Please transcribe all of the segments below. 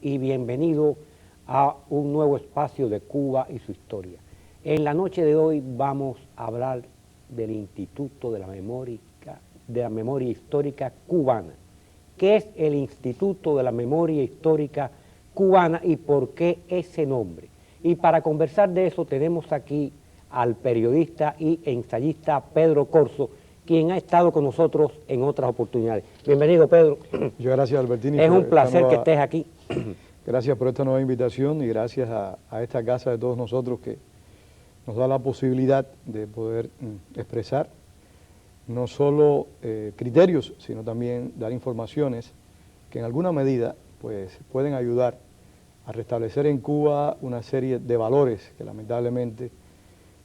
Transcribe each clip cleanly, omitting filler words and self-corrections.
y bienvenido a un nuevo espacio de Cuba y su historia. En la noche de hoy vamos a hablar del Instituto de la Memoria Histórica Cubana. ¿Qué es el Instituto de la Memoria Histórica Cubana y por qué ese nombre? Y para conversar de eso tenemos aquí al periodista y ensayista Pedro Corzo, quien ha estado con nosotros en otras oportunidades. Bienvenido, Pedro. Muchas gracias, Albertini. Es un placer que estés aquí. Gracias por esta nueva invitación y gracias a esta casa de todos nosotros que nos da la posibilidad de poder expresar no solo criterios, sino también dar informaciones que en alguna medida pues, pueden ayudar a restablecer en Cuba una serie de valores que lamentablemente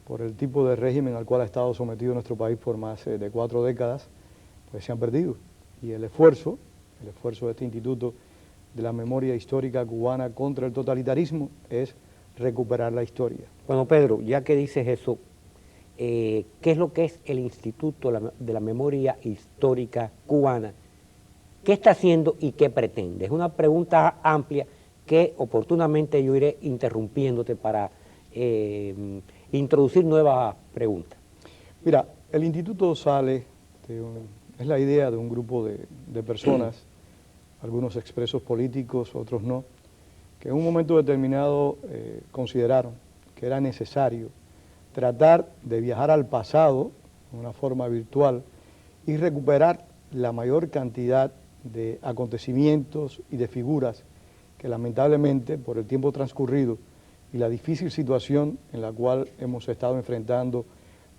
por el tipo de régimen al cual ha estado sometido nuestro país por más de 4 décadas, pues se han perdido. Y el esfuerzo de este Instituto de la Memoria Histórica Cubana contra el totalitarismo es recuperar la historia. Bueno, Pedro, ya que dices eso, ¿qué es lo que es el Instituto de la Memoria Histórica Cubana? ¿Qué está haciendo y qué pretende? Es una pregunta amplia que oportunamente yo iré interrumpiéndote para introducir nuevas preguntas. Mira, el instituto sale, es la idea de un grupo de personas, algunos expresos políticos, otros no, que en un momento determinado consideraron que era necesario tratar de viajar al pasado de una forma virtual y recuperar la mayor cantidad de acontecimientos y de figuras que lamentablemente por el tiempo transcurrido y la difícil situación en la cual hemos estado enfrentando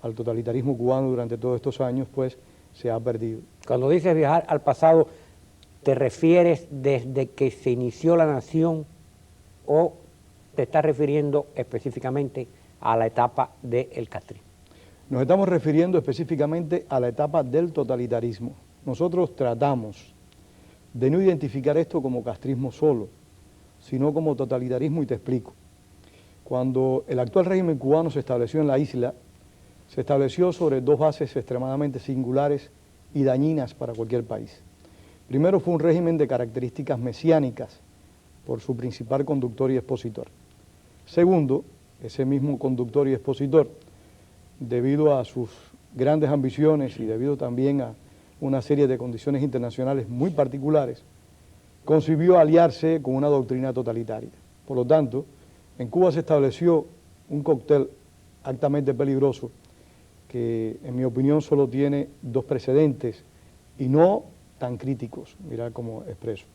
al totalitarismo cubano durante todos estos años, pues se ha perdido. Cuando dices viajar al pasado, ¿te refieres desde que se inició la nación o te estás refiriendo específicamente a la etapa del castrismo? Nos estamos refiriendo específicamente a la etapa del totalitarismo. Nosotros tratamos de no identificar esto como castrismo solo, sino como totalitarismo, y te explico. Cuando el actual régimen cubano se estableció en la isla, se estableció sobre 2 bases extremadamente singulares y dañinas para cualquier país. Primero, fue un régimen de características mesiánicas por su principal conductor y expositor. Segundo, ese mismo conductor y expositor, debido a sus grandes ambiciones y debido también a una serie de condiciones internacionales muy particulares, concibió aliarse con una doctrina totalitaria. Por lo tanto, en Cuba se estableció un cóctel altamente peligroso que, en mi opinión, solo tiene 2 precedentes y no tan críticos, mira cómo expreso.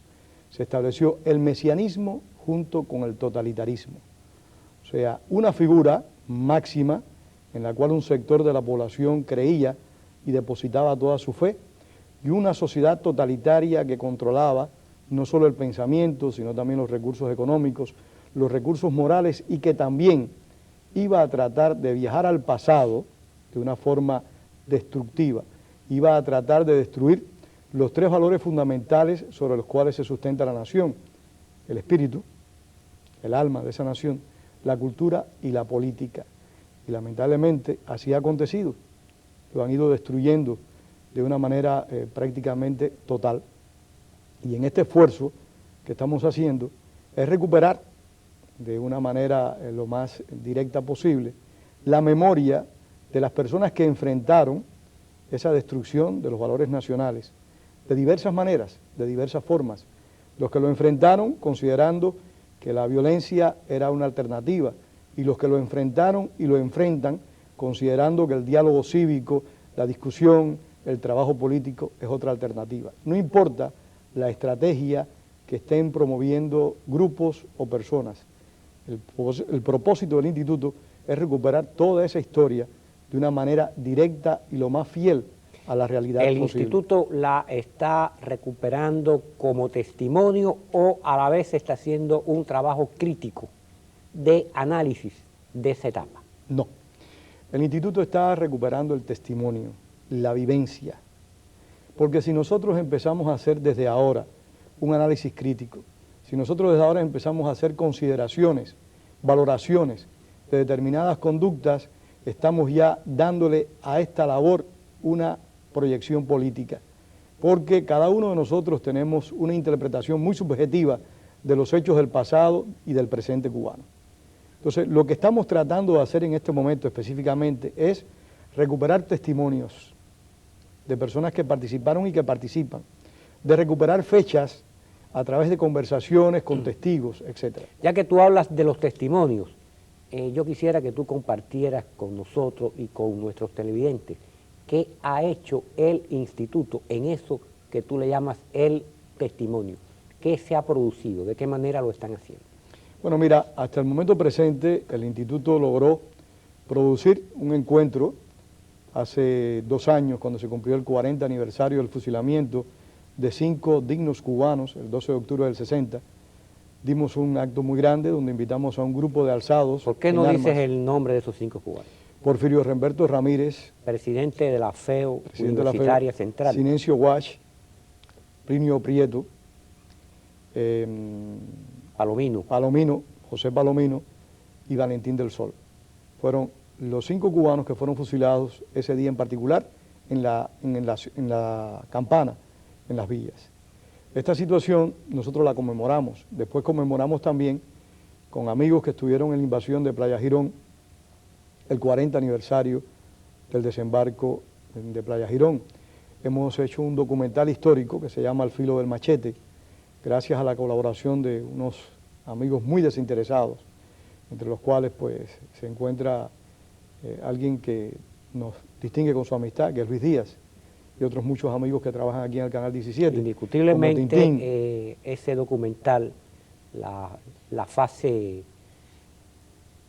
Se estableció el mesianismo junto con el totalitarismo. O sea, una figura máxima en la cual un sector de la población creía y depositaba toda su fe, y una sociedad totalitaria que controlaba no solo el pensamiento, sino también los recursos económicos, los recursos morales, y que también iba a tratar de viajar al pasado de una forma destructiva, iba a tratar de destruir los 3 valores fundamentales sobre los cuales se sustenta la nación: el espíritu, el alma de esa nación, la cultura y la política. Y lamentablemente así ha acontecido, lo han ido destruyendo de una manera prácticamente total. Y en este esfuerzo que estamos haciendo es recuperar de una manera lo más directa posible la memoria de las personas que enfrentaron esa destrucción de los valores nacionales de diversas maneras, de diversas formas. Los que lo enfrentaron considerando que la violencia era una alternativa, y los que lo enfrentaron y lo enfrentan considerando que el diálogo cívico, la discusión, el trabajo político es otra alternativa. No importa la estrategia que estén promoviendo grupos o personas. El propósito del instituto es recuperar toda esa historia de una manera directa y lo más fiel a la realidad posible. ¿El instituto la está recuperando como testimonio o a la vez está haciendo un trabajo crítico de análisis de esa etapa? No. El instituto está recuperando el testimonio, la vivencia. Porque si nosotros empezamos a hacer desde ahora un análisis crítico, si nosotros desde ahora empezamos a hacer consideraciones, valoraciones de determinadas conductas, estamos ya dándole a esta labor una proyección política. Porque cada uno de nosotros tenemos una interpretación muy subjetiva de los hechos del pasado y del presente cubano. Entonces, lo que estamos tratando de hacer en este momento específicamente es recuperar testimonios de personas que participaron y que participan, de recuperar fechas a través de conversaciones con testigos, etc. Ya que tú hablas de los testimonios, yo quisiera que tú compartieras con nosotros y con nuestros televidentes qué ha hecho el instituto en eso que tú le llamas el testimonio. ¿Qué se ha producido? ¿De qué manera lo están haciendo? Bueno, mira, hasta el momento presente el instituto logró producir un encuentro hace 2 años, cuando se cumplió el 40 aniversario del fusilamiento de 5 dignos cubanos, el 12 de octubre del 60. Dimos un acto muy grande donde invitamos a un grupo de alzados. ¿Por qué no dices el nombre de esos 5 cubanos? Porfirio Remberto Ramírez, presidente de la FEO Universitaria Central. Sinencio Guach, Plinio Prieto, Palomino, José Palomino y Valentín del Sol. Fueron los 5 cubanos que fueron fusilados ese día en particular en la Campana, en las villas. Esta situación nosotros la conmemoramos. Después conmemoramos también con amigos que estuvieron en la invasión de Playa Girón el 40 aniversario del desembarco de Playa Girón. Hemos hecho un documental histórico que se llama Al filo del machete, gracias a la colaboración de unos amigos muy desinteresados, entre los cuales pues se encuentra alguien que nos distingue con su amistad, que es Luis Díaz, y otros muchos amigos que trabajan aquí en el Canal 17. Indiscutiblemente ese documental, la fase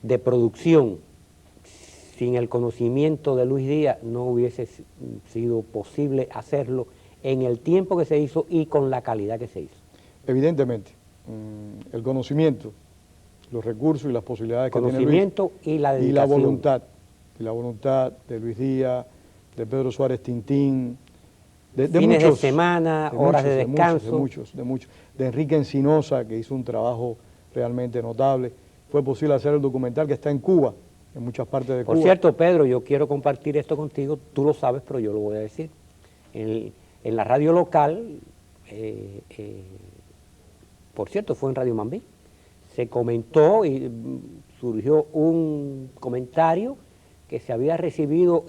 de producción, sin el conocimiento de Luis Díaz no hubiese sido posible hacerlo en el tiempo que se hizo y con la calidad que se hizo. Evidentemente, el conocimiento, los recursos y las posibilidades que tiene Luis, y la dedicación. Y la voluntad de Luis Díaz, de Pedro Suárez Tintín, de fines muchos, de semana, horas de descanso. De muchos. De Enrique Encinosa, que hizo un trabajo realmente notable. Fue posible hacer el documental que está en Cuba, en muchas partes de Cuba. Por cierto, Pedro, yo quiero compartir esto contigo, tú lo sabes, pero yo lo voy a decir. En la radio local, por cierto, fue en Radio Mambí, se comentó y surgió un comentario que se había recibido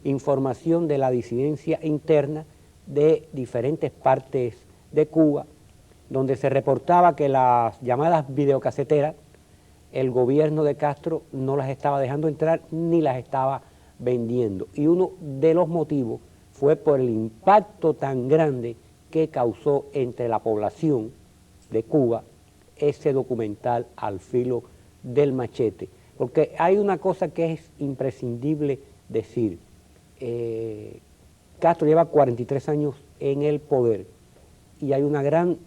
información de la disidencia interna de diferentes partes de Cuba, donde se reportaba que las llamadas videocaseteras, el gobierno de Castro no las estaba dejando entrar ni las estaba vendiendo. Y uno de los motivos fue por el impacto tan grande que causó entre la población de Cuba ese documental Al filo del machete. Porque hay una cosa que es imprescindible decir. Castro lleva 43 años en el poder y hay una gran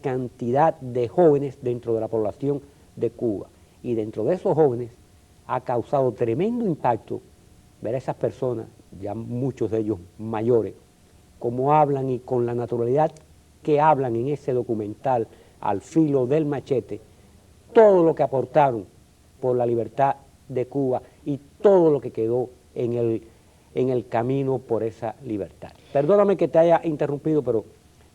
cantidad de jóvenes dentro de la población de Cuba. Y dentro de esos jóvenes ha causado tremendo impacto ver a esas personas, ya muchos de ellos mayores, cómo hablan y con la naturalidad que hablan en ese documental Al filo del machete, todo lo que aportaron por la libertad de Cuba y todo lo que quedó en el camino por esa libertad. Perdóname que te haya interrumpido, pero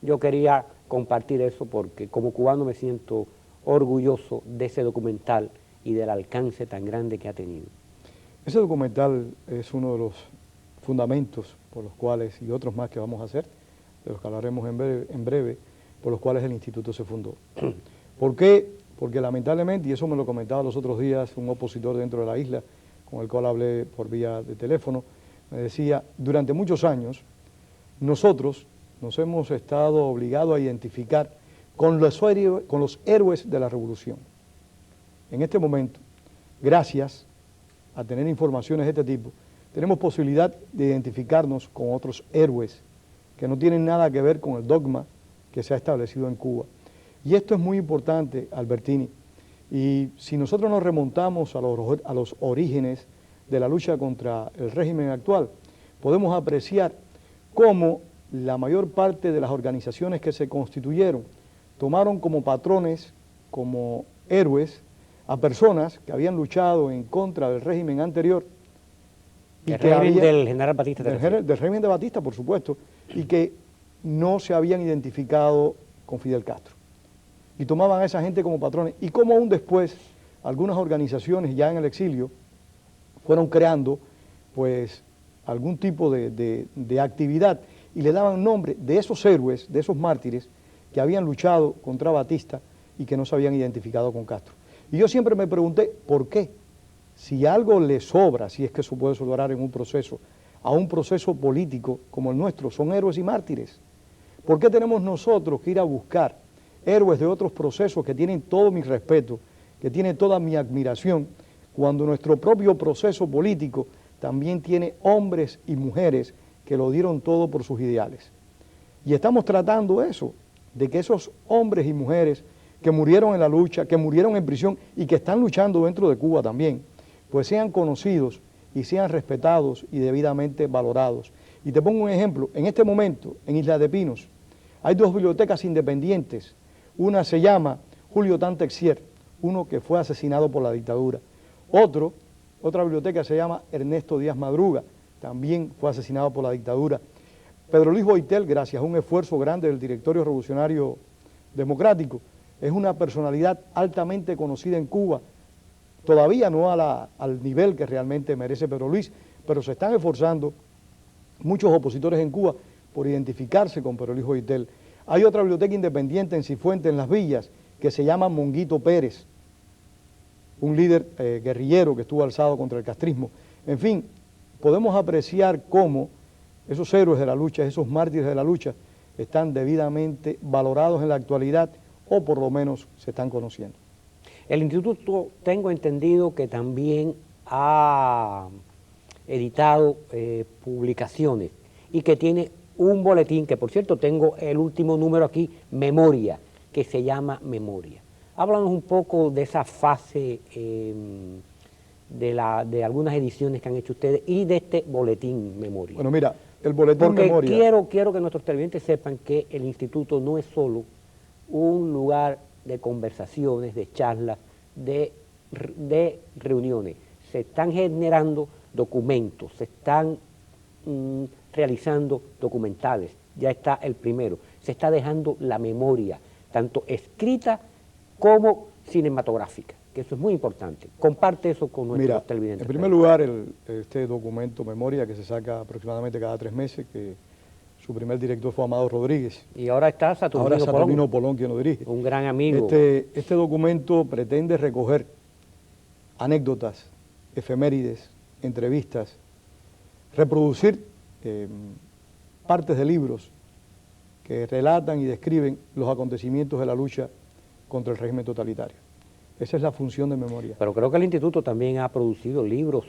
yo quería compartir eso porque como cubano me siento orgulloso de ese documental y del alcance tan grande que ha tenido. Ese documental es uno de los fundamentos por los cuales, y otros más que vamos a hacer, de los que hablaremos en breve, por los cuales el instituto se fundó. ¿Por qué? Porque lamentablemente, y eso me lo comentaba los otros días un opositor dentro de la isla, con el cual hablé por vía de teléfono, me decía, durante muchos años, nosotros nos hemos estado obligados a identificar con los héroes de la revolución. En este momento, gracias a tener informaciones de este tipo, tenemos posibilidad de identificarnos con otros héroes que no tienen nada que ver con el dogma que se ha establecido en Cuba. Y esto es muy importante, Albertini, y si nosotros nos remontamos a los orígenes de la lucha contra el régimen actual, podemos apreciar cómo la mayor parte de las organizaciones que se constituyeron tomaron como patrones, como héroes, a personas que habían luchado en contra del régimen anterior. El régimen del general Batista. Del régimen de Batista, por supuesto, y que no se habían identificado con Fidel Castro. y tomaban a esa gente como patrones, y como aún después algunas organizaciones ya en el exilio fueron creando pues algún tipo de actividad y le daban nombre de esos héroes, de esos mártires que habían luchado contra Batista y que no se habían identificado con Castro. Y yo siempre me pregunté, ¿por qué? Si algo le sobra, si es que eso puede sobrar en un proceso, a un proceso político como el nuestro, son héroes y mártires. ¿Por qué tenemos nosotros que ir a buscar héroes de otros procesos que tienen todo mi respeto, que tienen toda mi admiración, cuando nuestro propio proceso político también tiene hombres y mujeres que lo dieron todo por sus ideales? Y estamos tratando eso, de que esos hombres y mujeres que murieron en la lucha, que murieron en prisión y que están luchando dentro de Cuba también, pues sean conocidos y sean respetados y debidamente valorados. Y te pongo un ejemplo, en este momento, en Isla de Pinos, hay dos bibliotecas independientes. Una se llama Julio Tantexier, uno que fue asesinado por la dictadura. Otra biblioteca se llama Ernesto Díaz Madruga, también fue asesinado por la dictadura. Pedro Luis Boitel, gracias a un esfuerzo grande del Directorio Revolucionario Democrático, es una personalidad altamente conocida en Cuba, todavía no al nivel que realmente merece Pedro Luis, pero se están esforzando muchos opositores en Cuba por identificarse con Pedro Luis Boitel. Hay otra biblioteca independiente en Cifuentes, en Las Villas, que se llama Monguito Pérez, un líder guerrillero que estuvo alzado contra el castrismo. En fin, podemos apreciar cómo esos héroes de la lucha, esos mártires de la lucha, están debidamente valorados en la actualidad o por lo menos se están conociendo. El instituto, tengo entendido que también ha editado publicaciones y que tiene un boletín, que por cierto tengo el último número aquí, Memoria, que se llama Memoria. Háblanos un poco de esa fase de algunas ediciones que han hecho ustedes y de este boletín Memoria. Bueno, mira, el boletín Porque Memoria... quiero que nuestros televidentes sepan que el instituto no es solo un lugar de conversaciones, de charlas, de reuniones. Se están generando documentos, se están realizando documentales, ya está el primero. Se está dejando la memoria, tanto escrita como cinematográfica, que eso es muy importante. Comparte eso con nuestros televidentes. En primer lugar, este documento Memoria, que se saca aproximadamente cada 3 meses, que su primer director fue Amado Rodríguez. Y ahora está Saturnino Polón quien lo dirige. Un gran amigo. Este documento pretende recoger anécdotas, efemérides, entrevistas, reproducir partes de libros que relatan y describen los acontecimientos de la lucha contra el régimen totalitario. Esa es la función de Memoria. Pero creo que el instituto también ha producido libros.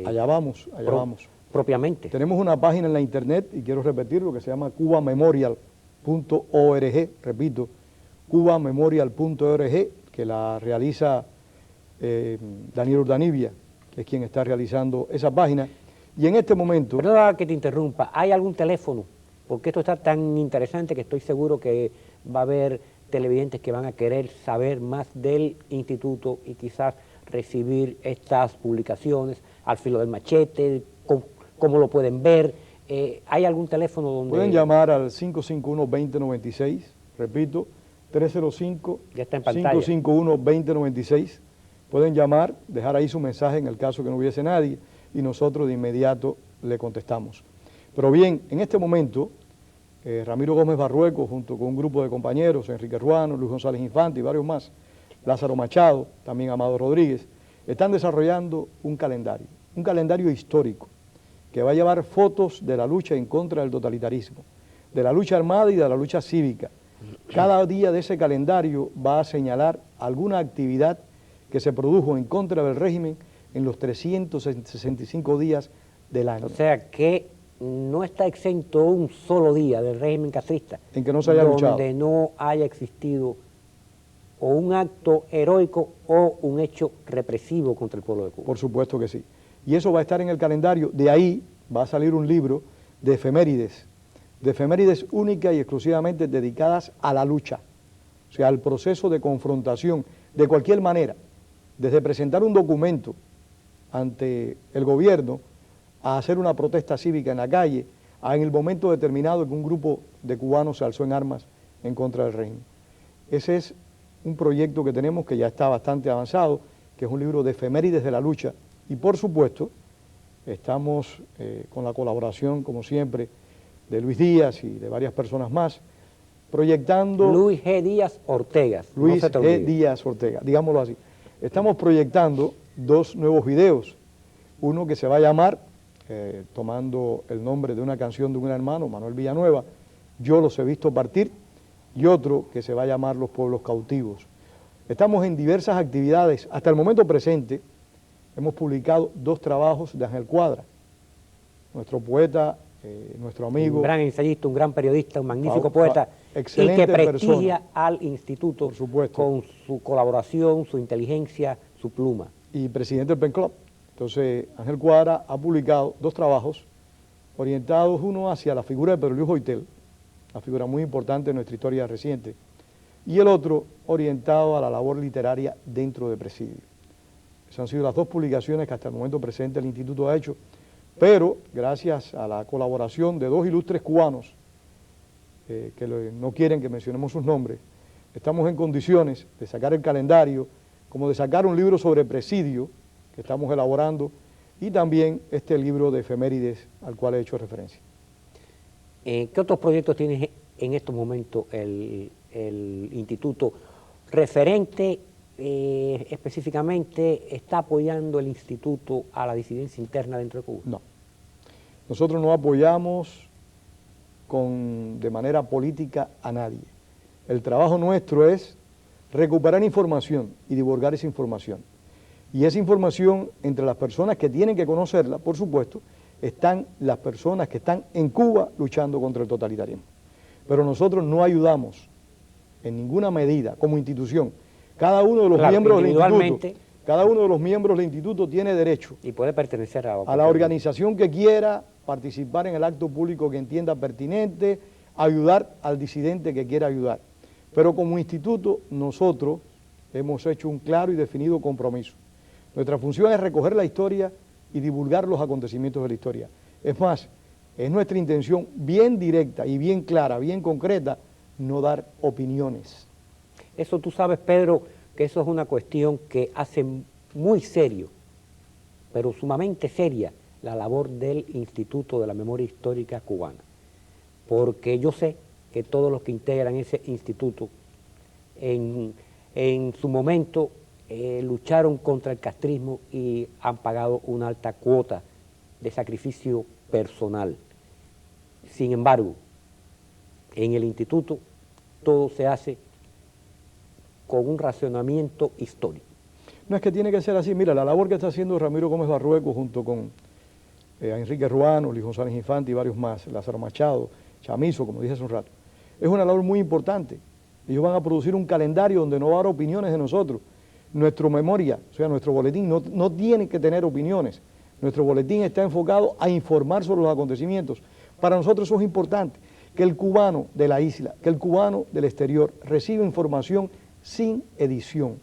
Allá vamos. Propiamente. Tenemos una página en la internet, y quiero repetirlo, que se llama cubamemorial.org, repito, cubamemorial.org, que la realiza Daniel Urdanibia, que es quien está realizando esa página. Y en este momento... Perdona que te interrumpa, ¿hay algún teléfono? Porque esto está tan interesante que estoy seguro que va a haber televidentes que van a querer saber más del instituto y quizás recibir estas publicaciones al filo del machete, cómo lo pueden ver. ¿Hay algún teléfono donde...? Pueden llamar al 551-2096, repito, 305-551-2096. Pueden llamar, dejar ahí su mensaje en el caso que no hubiese nadie, y nosotros de inmediato le contestamos. Pero bien, en este momento, Ramiro Gómez Barrueco, junto con un grupo de compañeros, Enrique Ruano, Luis González Infante y varios más, Lázaro Machado, también Amado Rodríguez, están desarrollando un calendario histórico, que va a llevar fotos de la lucha en contra del totalitarismo, de la lucha armada y de la lucha cívica. Cada día de ese calendario va a señalar alguna actividad que se produjo en contra del régimen en los 365 días del año. O sea que no está exento un solo día del régimen castrista en que no se haya luchado, donde no haya existido o un acto heroico o un hecho represivo contra el pueblo de Cuba. Por supuesto que sí. Y eso va a estar en el calendario. De ahí va a salir un libro de efemérides únicas y exclusivamente dedicadas a la lucha, o sea, al proceso de confrontación, de cualquier manera, desde presentar un documento ante el gobierno, a hacer una protesta cívica en la calle, a en el momento determinado que un grupo de cubanos se alzó en armas en contra del régimen. Ese es un proyecto que tenemos que ya está bastante avanzado, que es un libro de efemérides de la lucha. Y por supuesto, estamos con la colaboración, como siempre, de Luis Díaz y de varias personas más, proyectando... Luis G. Díaz Ortega. Luis no se te G. olvide. Díaz Ortega, digámoslo así. Estamos proyectando 2 nuevos videos, uno que se va a llamar, tomando el nombre de una canción de un hermano, Manuel Villanueva, Yo los he visto partir, y otro que se va a llamar Los pueblos cautivos. Estamos en diversas actividades. Hasta el momento presente hemos publicado 2 trabajos de Ángel Cuadra, nuestro poeta, nuestro amigo. Un gran ensayista, un gran periodista, un magnífico Pau, poeta, excelente y que prestigia persona, al instituto por supuesto, con su colaboración, su inteligencia, su pluma. y presidente del Pen Club. Entonces, Ángel Cuadra ha publicado 2 trabajos orientados, uno hacia la figura de Pedro Luis Hoytel, una figura muy importante en nuestra historia reciente, y el otro orientado a la labor literaria dentro de Presidio. Esas han sido las 2 publicaciones que hasta el momento presente el Instituto ha hecho, pero gracias a la colaboración de 2 ilustres cubanos, no quieren que mencionemos sus nombres, estamos en condiciones de sacar el calendario, como de sacar un libro sobre Presidio, que estamos elaborando, y también este libro de efemérides al cual he hecho referencia. ¿Qué otros proyectos tienes en estos momentos el instituto referente? Específicamente, ¿está apoyando el instituto a la disidencia interna dentro de Cuba? No. Nosotros no apoyamos de manera política a nadie. El trabajo nuestro es recuperar información y divulgar esa información. Y esa información, entre las personas que tienen que conocerla, por supuesto, están las personas que están en Cuba luchando contra el totalitarismo. Pero nosotros no ayudamos en ninguna medida como institución. Cada uno de los miembros del instituto tiene derecho y puede pertenecer a la organización que quiera, participar en el acto público que entienda pertinente, ayudar al disidente que quiera ayudar. Pero como instituto nosotros hemos hecho un claro y definido compromiso. Nuestra función es recoger la historia y divulgar los acontecimientos de la historia. Es más, es nuestra intención bien directa y bien clara, bien concreta, no dar opiniones. Eso tú sabes, Pedro, que eso es una cuestión que hace muy serio, pero sumamente seria, la labor del Instituto de la Memoria Histórica Cubana. Porque yo sé que todos los que integran ese instituto en su momento lucharon contra el castrismo y han pagado una alta cuota de sacrificio personal. Sin embargo, en el instituto todo se hace con un racionamiento histórico. No es que tiene que ser así. Mira, la labor que está haciendo Ramiro Gómez Barrueco junto con Enrique Ruano, Luis González Infante y varios más, Lázaro Machado, Chamizo, como dije hace un rato, es una labor muy importante. Ellos van a producir un calendario donde no va a haber opiniones de nosotros. Nuestra memoria, o sea, nuestro boletín no tiene que tener opiniones. Nuestro boletín está enfocado a informar sobre los acontecimientos. Para nosotros eso es importante, que el cubano de la isla, que el cubano del exterior reciba información sin edición,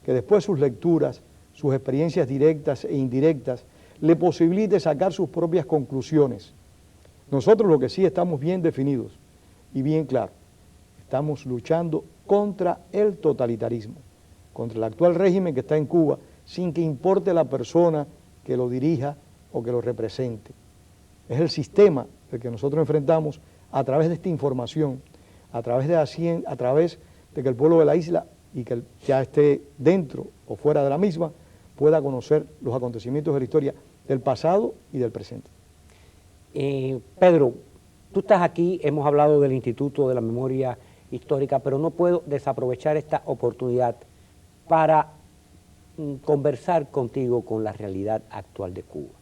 que después sus lecturas, sus experiencias directas e indirectas, le posibilite sacar sus propias conclusiones. Nosotros lo que sí estamos bien definidos y bien claros, estamos luchando contra el totalitarismo, contra el actual régimen que está en Cuba, sin que importe la persona que lo dirija o que lo represente. Es el sistema el que nosotros enfrentamos a través de esta información, a través de que el pueblo de la isla y que ya esté dentro o fuera de la misma pueda conocer los acontecimientos de la historia del pasado y del presente. Pedro, tú estás aquí, hemos hablado del Instituto de la Memoria Histórica, pero no puedo desaprovechar esta oportunidad para conversar contigo con la realidad actual de Cuba.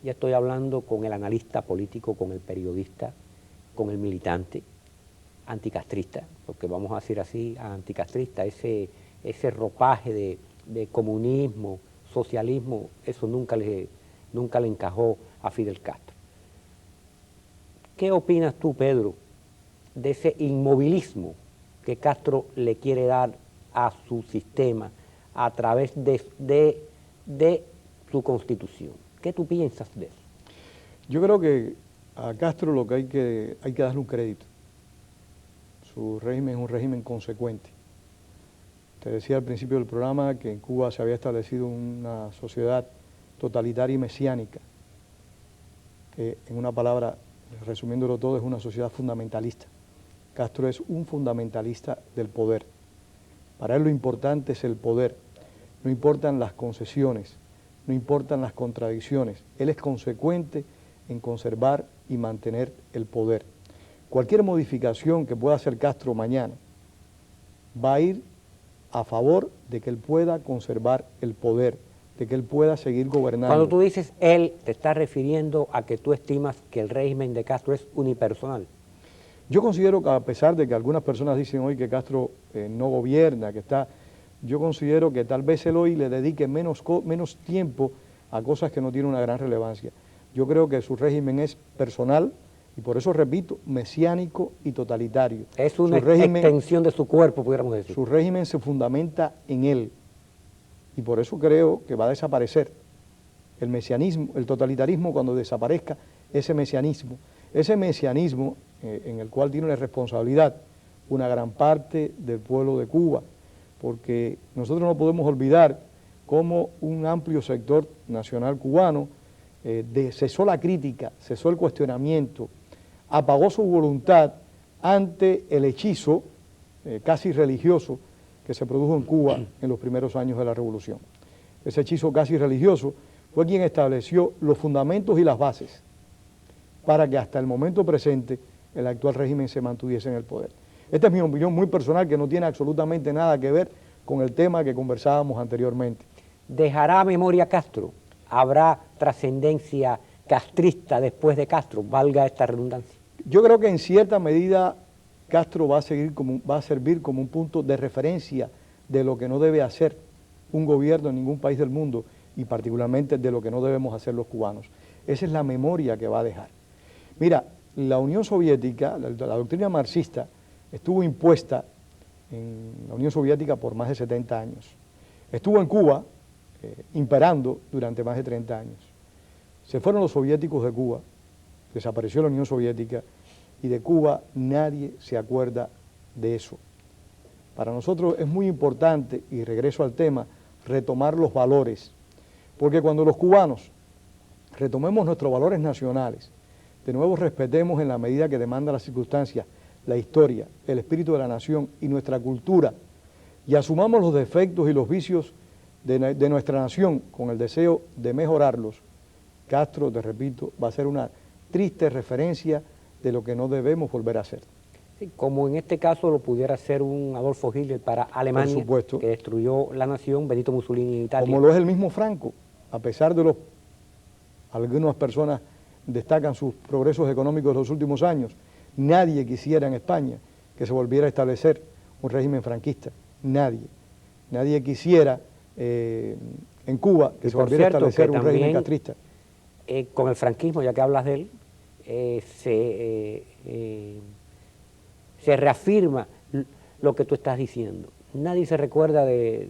Ya estoy hablando con el analista político, con el periodista, con el militante anticastrista, porque vamos a decir así, anticastrista, ese ropaje de comunismo, socialismo, eso nunca le encajó a Fidel Castro. ¿Qué opinas tú, Pedro, de ese inmovilismo que Castro le quiere dar a su sistema a través de su constitución? ¿Qué tú piensas de eso? Yo creo que a Castro lo que hay que darle un crédito. Su régimen es un régimen consecuente. Te decía al principio del programa que en Cuba se había establecido una sociedad totalitaria y mesiánica, que en una palabra, resumiéndolo todo, es una sociedad fundamentalista. Castro es un fundamentalista del poder. Para él lo importante es el poder, no importan las concesiones, no importan las contradicciones. Él es consecuente en conservar y mantener el poder. Cualquier modificación que pueda hacer Castro mañana va a ir a favor de que él pueda conservar el poder, de que él pueda seguir gobernando. Cuando tú dices él, te estás refiriendo a que tú estimas que el régimen de Castro es unipersonal. Yo considero que a pesar de que algunas personas dicen hoy que Castro no gobierna, yo considero que tal vez él hoy le dedique menos tiempo a cosas que no tienen una gran relevancia. Yo creo que su régimen es personal y por eso repito, mesiánico y totalitario. Es una extensión de su cuerpo, pudiéramos decir. Su régimen se fundamenta en él y por eso creo que va a desaparecer el mesianismo, el totalitarismo cuando desaparezca ese mesianismo en el cual tiene una responsabilidad una gran parte del pueblo de Cuba, porque nosotros no podemos olvidar cómo un amplio sector nacional cubano cesó la crítica, cesó el cuestionamiento, apagó su voluntad ante el hechizo casi religioso que se produjo en Cuba en los primeros años de la Revolución. Ese hechizo casi religioso fue quien estableció los fundamentos y las bases para que hasta el momento presente el actual régimen se mantuviese en el poder. Esta es mi opinión muy personal que no tiene absolutamente nada que ver con el tema que conversábamos anteriormente. ¿Dejará memoria Castro? ¿Habrá trascendencia castrista después de Castro? Valga esta redundancia. Yo creo que en cierta medida Castro va a servir como un punto de referencia de lo que no debe hacer un gobierno en ningún país del mundo y particularmente de lo que no debemos hacer los cubanos. Esa es la memoria que va a dejar. Mira, la Unión Soviética, la doctrina marxista, estuvo impuesta en la Unión Soviética por más de 70 años. Estuvo en Cuba imperando durante más de 30 años. Se fueron los soviéticos de Cuba, desapareció la Unión Soviética y de Cuba nadie se acuerda de eso. Para nosotros es muy importante, y regreso al tema, retomar los valores, porque cuando los cubanos retomemos nuestros valores nacionales, de nuevo respetemos en la medida que demanda las circunstancias, la historia, el espíritu de la nación y nuestra cultura, y asumamos los defectos y los vicios de nuestra nación con el deseo de mejorarlos, Castro, te repito, va a ser una triste referencia de lo que no debemos volver a hacer. Sí, como en este caso lo pudiera ser un Adolfo Hitler para Alemania, por supuesto, que destruyó la nación, Benito Mussolini en Italia. Como lo es el mismo Franco, a pesar de algunas personas destacan sus progresos económicos de los últimos años, nadie quisiera en España que se volviera a establecer un régimen franquista, nadie quisiera en Cuba que se volviera a establecer un régimen castrista. Con el franquismo, ya que hablas de él, se reafirma lo que tú estás diciendo. Nadie se recuerda de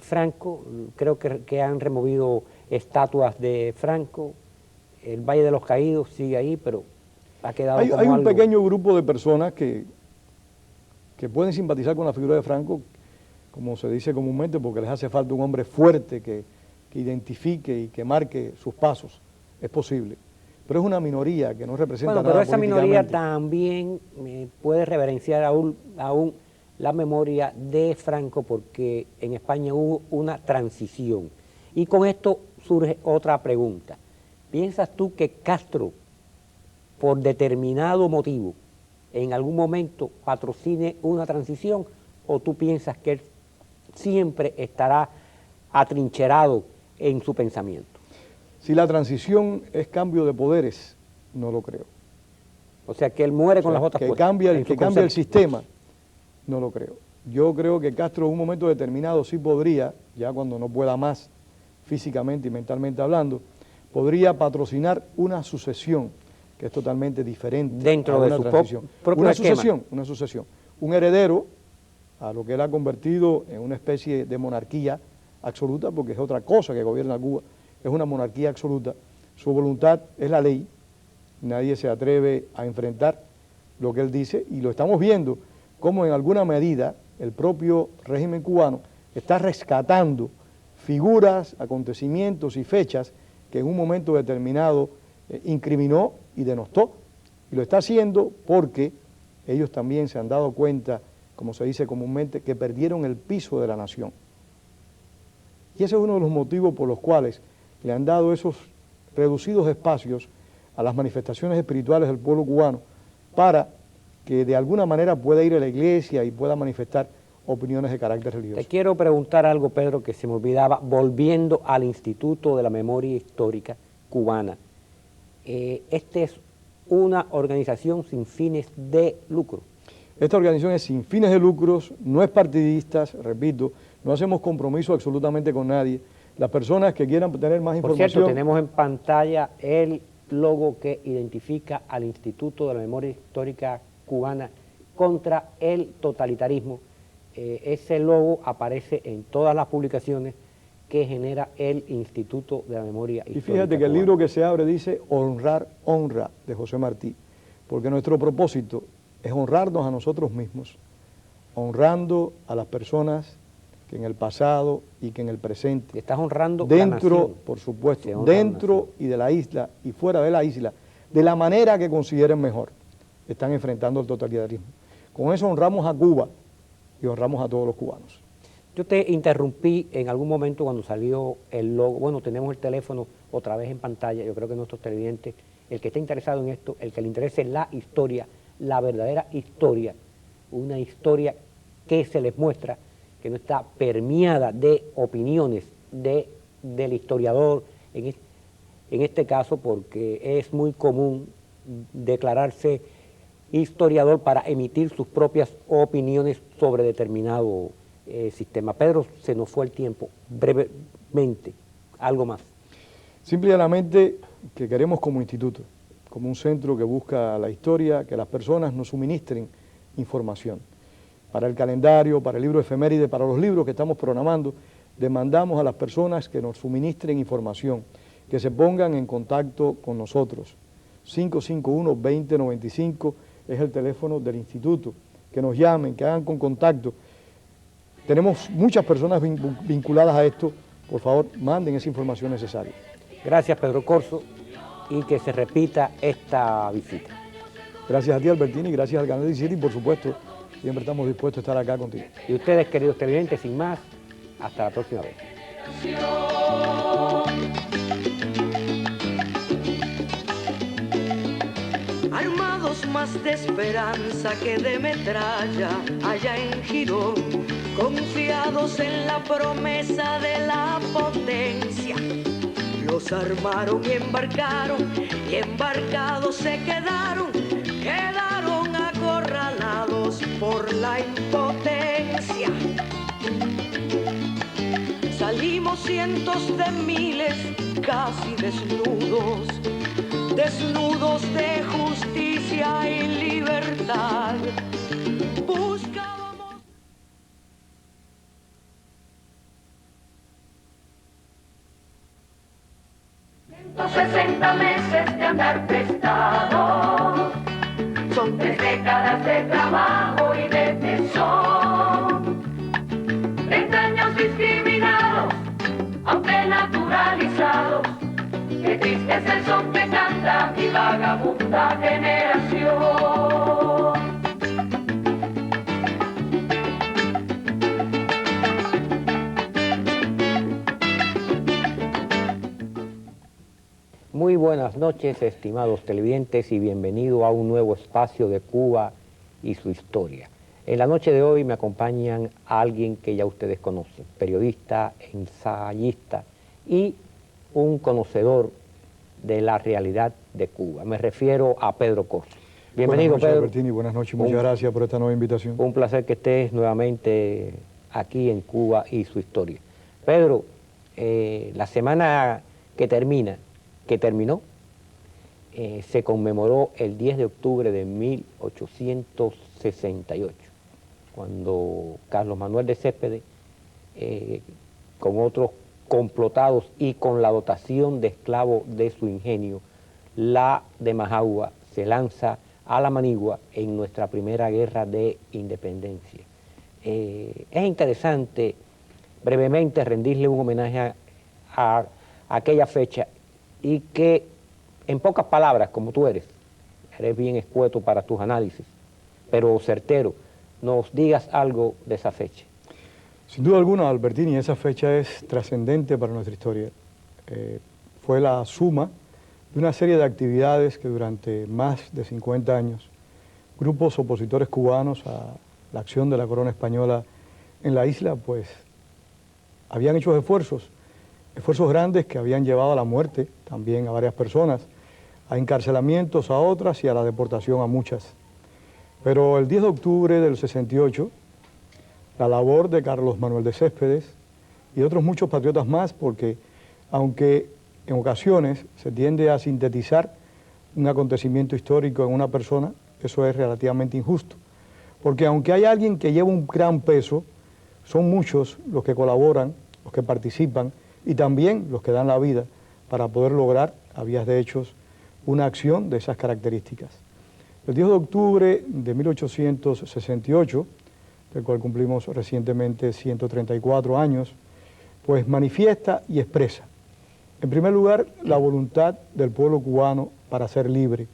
Franco, creo que han removido estatuas de Franco, el Valle de los Caídos sigue ahí, pero ha quedado hay como un pequeño grupo de personas que pueden simpatizar con la figura de Franco, como se dice comúnmente, porque les hace falta un hombre fuerte que identifique y que marque sus pasos. Es posible, pero es una minoría que no representa nada políticamente. Pero esa minoría también puede reverenciar aún la memoria de Franco, porque en España hubo una transición. Y con esto surge otra pregunta. ¿Piensas tú que Castro, por determinado motivo, en algún momento patrocine una transición, o tú piensas que él siempre estará atrincherado en su pensamiento? Si la transición es cambio de poderes, no lo creo. O sea, que él muere con las botas puestas. Que cambie el sistema, no lo creo. Yo creo que Castro en un momento determinado sí podría, ya cuando no pueda más físicamente y mentalmente hablando, podría patrocinar una sucesión que es totalmente diferente dentro a de una su transición. Una sucesión. Un heredero a lo que él ha convertido en una especie de monarquía absoluta, porque es otra cosa que gobierna Cuba, es una monarquía absoluta. Su voluntad es la ley, nadie se atreve a enfrentar lo que él dice, y lo estamos viendo como en alguna medida el propio régimen cubano está rescatando figuras, acontecimientos y fechas que en un momento determinado incriminó y denostó. Y lo está haciendo porque ellos también se han dado cuenta, como se dice comúnmente, que perdieron el piso de la nación. Y ese es uno de los motivos por los cuales le han dado esos reducidos espacios a las manifestaciones espirituales del pueblo cubano para que de alguna manera pueda ir a la iglesia y pueda manifestar opiniones de carácter religioso. Te quiero preguntar algo, Pedro, que se me olvidaba, volviendo al Instituto de la Memoria Histórica Cubana. Este es una organización sin fines de lucro. Esta organización es sin fines de lucros, no es partidista, repito, no hacemos compromiso absolutamente con nadie. Las personas que quieran tener más información... Por cierto, tenemos en pantalla el logo que identifica al Instituto de la Memoria Histórica Cubana contra el totalitarismo. Ese logo aparece en todas las publicaciones que genera el Instituto de la Memoria Histórica. Y fíjate que el libro que se abre dice Honrar, honra, de José Martí, porque nuestro propósito es honrarnos a nosotros mismos, honrando a las personas que en el pasado y que en el presente, estás honrando dentro, la nación. por supuesto, dentro y de la isla y fuera de la isla, de la manera que consideren mejor, están enfrentando el totalitarismo. Con eso honramos a Cuba y honramos a todos los cubanos. Yo te interrumpí en algún momento cuando salió el logo. Bueno, tenemos el teléfono otra vez en pantalla. Yo creo que nuestros televidentes, el que esté interesado en esto, el que le interese la historia, la verdadera historia, una historia que se les muestra, que no está permeada de opiniones del historiador, en este caso porque es muy común declararse historiador para emitir sus propias opiniones sobre determinado sistema. Pedro, se nos fue el tiempo. Brevemente, algo más. Simplemente que queremos como instituto, como un centro que busca la historia, que las personas nos suministren información. Para el calendario, para el libro efeméride, para los libros que estamos programando, demandamos a las personas que nos suministren información, que se pongan en contacto con nosotros. 551-2095 es el teléfono del instituto, que nos llamen, que hagan con contacto. Tenemos muchas personas vinculadas a esto, por favor, manden esa información necesaria. Gracias, Pedro Corzo, y que se repita esta visita. Gracias a ti, Albertini, gracias al Canal 17 y, por supuesto, siempre estamos dispuestos a estar acá contigo. Y ustedes, queridos televidentes, sin más, hasta la próxima vez. Armados más de esperanza que de metralla allá en Girón, confiados en la promesa de la potencia, los armaron y embarcados se quedaron acorralados por la impotencia. Salimos cientos de miles, casi desnudos de justicia y libertad. Buscábamos 160 meses de andar prestado, son 3 décadas de trabajo y de tesón, 30 años discriminados, aunque naturalizados. Qué triste es el son que canta mi vagabunda generación. Muy buenas noches, estimados televidentes, y bienvenido a un nuevo espacio de Cuba y su historia. En la noche de hoy me acompañan a alguien que ya ustedes conocen, periodista, ensayista y un conocedor de la realidad de Cuba. Me refiero a Pedro Corzo. Bienvenido, Pedro. Pedro. Albertini, buenas noches, muchas gracias por esta nueva invitación. Un placer que estés nuevamente aquí en Cuba y su historia. Pedro, la semana que terminó, se conmemoró el 10 de octubre de 1868, cuando Carlos Manuel de Céspedes, con otros complotados y con la dotación de esclavos de su ingenio, la de Majagua se lanza a la manigua en nuestra primera guerra de independencia. Es interesante brevemente rendirle un homenaje a aquella fecha y que, en pocas palabras, como tú eres bien escueto para tus análisis, pero certero, nos digas algo de esa fecha. Sin duda alguna, Albertini, esa fecha es trascendente para nuestra historia. Fue la suma de una serie de actividades que durante más de 50 años grupos opositores cubanos a la acción de la corona española en la isla, pues habían hecho esfuerzos grandes que habían llevado a la muerte también a varias personas, a encarcelamientos a otras y a la deportación a muchas. Pero el 10 de octubre del 68, la labor de Carlos Manuel de Céspedes y otros muchos patriotas más, porque aunque en ocasiones se tiende a sintetizar un acontecimiento histórico en una persona, eso es relativamente injusto. Porque aunque hay alguien que lleva un gran peso, son muchos los que colaboran, los que participan y también los que dan la vida para poder lograr, a vías de hechos, una acción de esas características. El 10 de octubre de 1868, del cual cumplimos recientemente 134 años, pues manifiesta y expresa, en primer lugar, la voluntad del pueblo cubano para ser libre,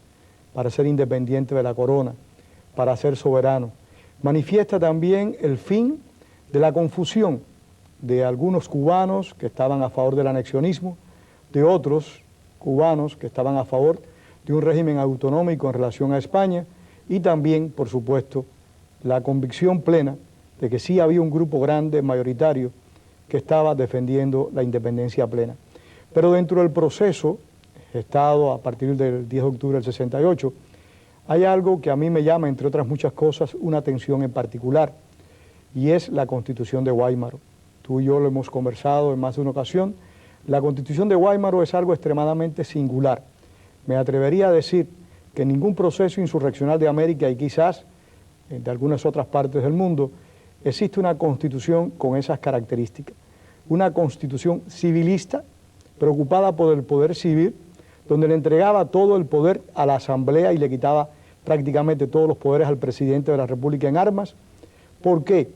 para ser independiente de la corona, para ser soberano. Manifiesta también el fin de la confusión de algunos cubanos que estaban a favor del anexionismo, de otros cubanos que estaban a favor de un régimen autonómico en relación a España y también, por supuesto, la convicción plena de que sí había un grupo grande, mayoritario, que estaba defendiendo la independencia plena. Pero dentro del proceso, gestado a partir del 10 de octubre del 68, hay algo que a mí me llama, entre otras muchas cosas, una atención en particular, y es la Constitución de Guaymaro. Tú y yo lo hemos conversado en más de una ocasión. La Constitución de Guaymaro es algo extremadamente singular. Me atrevería a decir que en ningún proceso insurreccional de América y quizás de algunas otras partes del mundo existe una constitución con esas características. Una constitución civilista, preocupada por el poder civil, donde le entregaba todo el poder a la Asamblea y le quitaba prácticamente todos los poderes al presidente de la República en armas. ¿Por qué?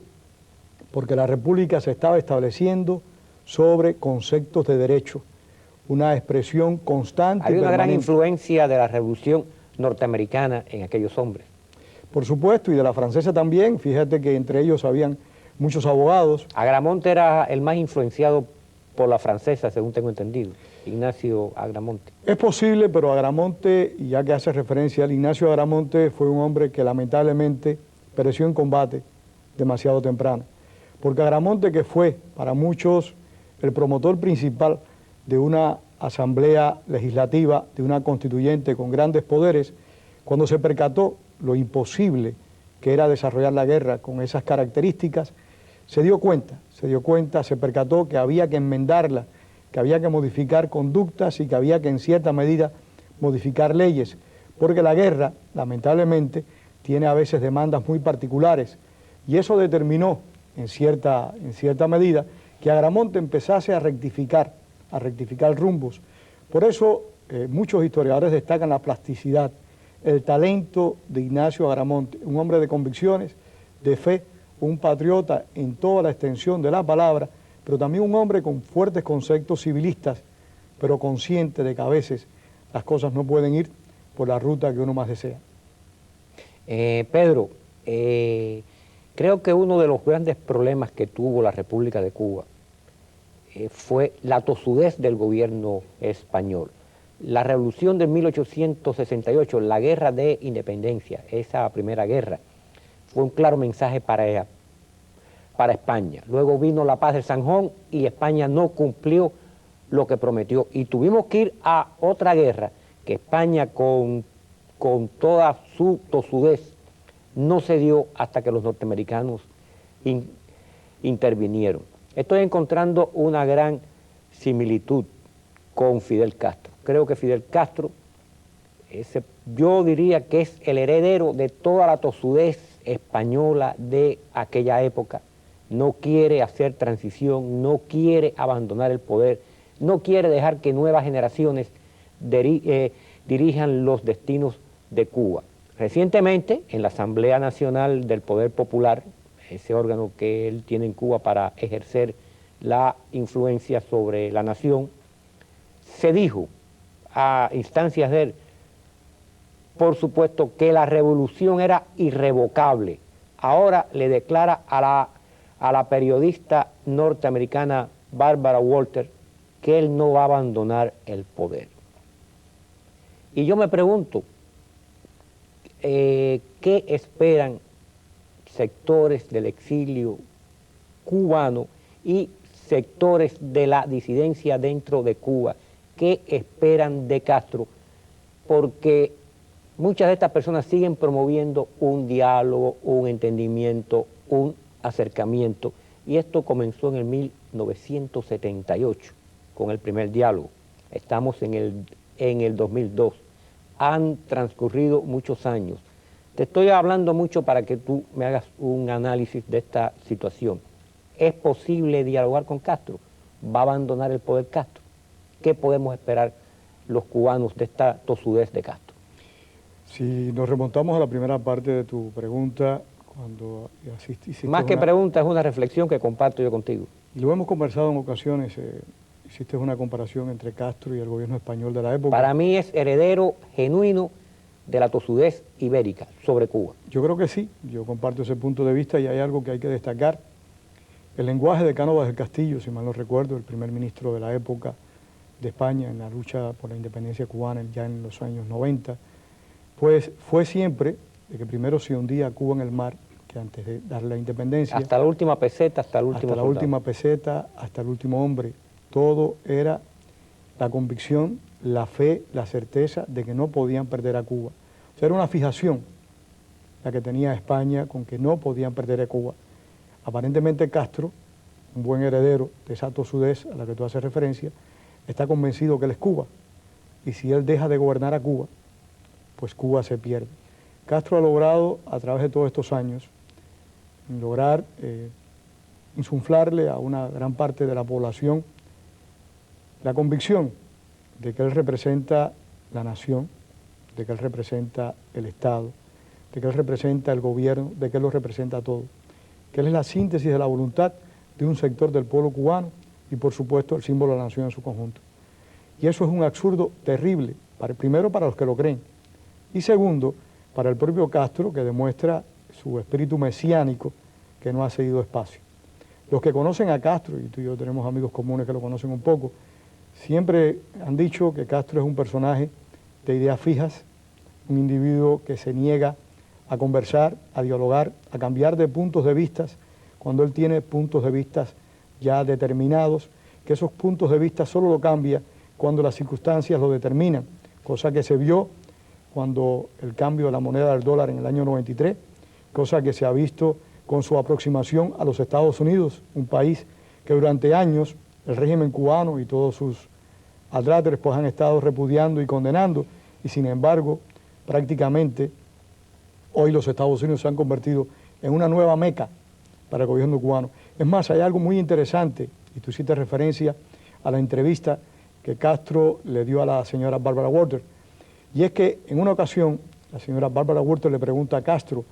Porque la República se estaba estableciendo sobre conceptos de derecho, una expresión constante. Había una gran influencia de la Revolución norteamericana en aquellos hombres. Por supuesto, y de la francesa también. Fíjate que entre ellos habían muchos abogados. Agramonte era el más influenciado por la francesa, según tengo entendido, Ignacio Agramonte. Es posible, pero Agramonte, y ya que hace referencia al Ignacio Agramonte, fue un hombre que lamentablemente pereció en combate demasiado temprano. Porque Agramonte, que fue para muchos el promotor principal de una asamblea legislativa, de una constituyente con grandes poderes, cuando se percató lo imposible que era desarrollar la guerra con esas características, se dio cuenta, se percató que había que enmendarla, que había que modificar conductas y que había que en cierta medida modificar leyes, porque la guerra, lamentablemente, tiene a veces demandas muy particulares y eso determinó en cierta medida que Agramonte empezase a rectificar rumbos. Por eso muchos historiadores destacan la plasticidad, el talento de Ignacio Agramonte, un hombre de convicciones, de fe, un patriota en toda la extensión de la palabra, pero también un hombre con fuertes conceptos civilistas, pero consciente de que a veces las cosas no pueden ir por la ruta que uno más desea. Pedro, creo que uno de los grandes problemas que tuvo la República de Cuba fue la tosudez del gobierno español. La revolución de 1868, la guerra de independencia, esa primera guerra, fue un claro mensaje para España. Luego vino la paz de San Juan y España no cumplió lo que prometió. Y tuvimos que ir a otra guerra que España con toda su tosudez no se dio hasta que los norteamericanos intervinieron. Estoy encontrando una gran similitud con Fidel Castro. Creo que Fidel Castro, yo diría que es el heredero de toda la tosudez española de aquella época. No quiere hacer transición, no quiere abandonar el poder, no quiere dejar que nuevas generaciones dirijan los destinos de Cuba. Recientemente, en la Asamblea Nacional del Poder Popular, ese órgano que él tiene en Cuba para ejercer la influencia sobre la nación. Se dijo a instancias de él, por supuesto, que la revolución era irrevocable. Ahora le declara a la periodista norteamericana Barbara Walters que él no va a abandonar el poder. Y yo me pregunto, ¿qué esperan sectores del exilio cubano y sectores de la disidencia dentro de Cuba? ¿Qué esperan de Castro? Porque muchas de estas personas siguen promoviendo un diálogo, un entendimiento, un acercamiento, y esto comenzó en el 1978 con el primer diálogo. Estamos en el 2002. Han transcurrido muchos años. Te estoy hablando mucho para que tú me hagas un análisis de esta situación. ¿Es posible dialogar con Castro? ¿Va a abandonar el poder Castro? ¿Qué podemos esperar los cubanos de esta tosudez de Castro? Si nos remontamos a la primera parte de tu pregunta, cuando hiciste Más que pregunta, es una reflexión que comparto yo contigo. Y lo hemos conversado en ocasiones, hiciste una comparación entre Castro y el gobierno español de la época. Para mí es heredero genuino de la tosudez ibérica sobre Cuba. Yo creo que sí, yo comparto ese punto de vista y hay algo que hay que destacar. El lenguaje de Cánovas del Castillo, si mal no recuerdo, el primer ministro de la época de España en la lucha por la independencia cubana ya en los años 90, pues fue siempre de que primero se hundía a Cuba en el mar, que antes de darle la independencia. Hasta la última peseta, hasta el último soldado. Última peseta, hasta el último hombre. Todo era la convicción, la fe, la certeza de que no podían perder a Cuba. O sea, era una fijación la que tenía España con que no podían perder a Cuba. Aparentemente Castro, un buen heredero de esa tosudez a la que tú haces referencia, está convencido que él es Cuba. Y si él deja de gobernar a Cuba, pues Cuba se pierde. Castro ha logrado, a través de todos estos años, lograr insuflarle a una gran parte de la población la convicción de que él representa la nación, de que él representa el Estado, de que él representa el gobierno, de que él lo representa a todo, que él es la síntesis de la voluntad de un sector del pueblo cubano y por supuesto el símbolo de la nación en su conjunto. Y eso es un absurdo terrible, primero para los que lo creen, y segundo, para el propio Castro, que demuestra su espíritu mesiánico, que no ha cedido espacio. Los que conocen a Castro, y tú y yo tenemos amigos comunes que lo conocen un poco, siempre han dicho que Castro es un personaje de ideas fijas, un individuo que se niega a conversar, a dialogar, a cambiar de puntos de vista, cuando él tiene puntos de vista ya determinados, que esos puntos de vista solo lo cambia cuando las circunstancias lo determinan, cosa que se vio cuando el cambio de la moneda del dólar en el año 93, cosa que se ha visto con su aproximación a los Estados Unidos, un país que durante años el régimen cubano y todos sus adláteres pues han estado repudiando y condenando, y sin embargo prácticamente hoy los Estados Unidos se han convertido en una nueva meca para el gobierno cubano. Es más, hay algo muy interesante, y tú hiciste referencia a la entrevista que Castro le dio a la señora Barbara Walters, y es que en una ocasión la señora Barbara Walters le pregunta a Castro,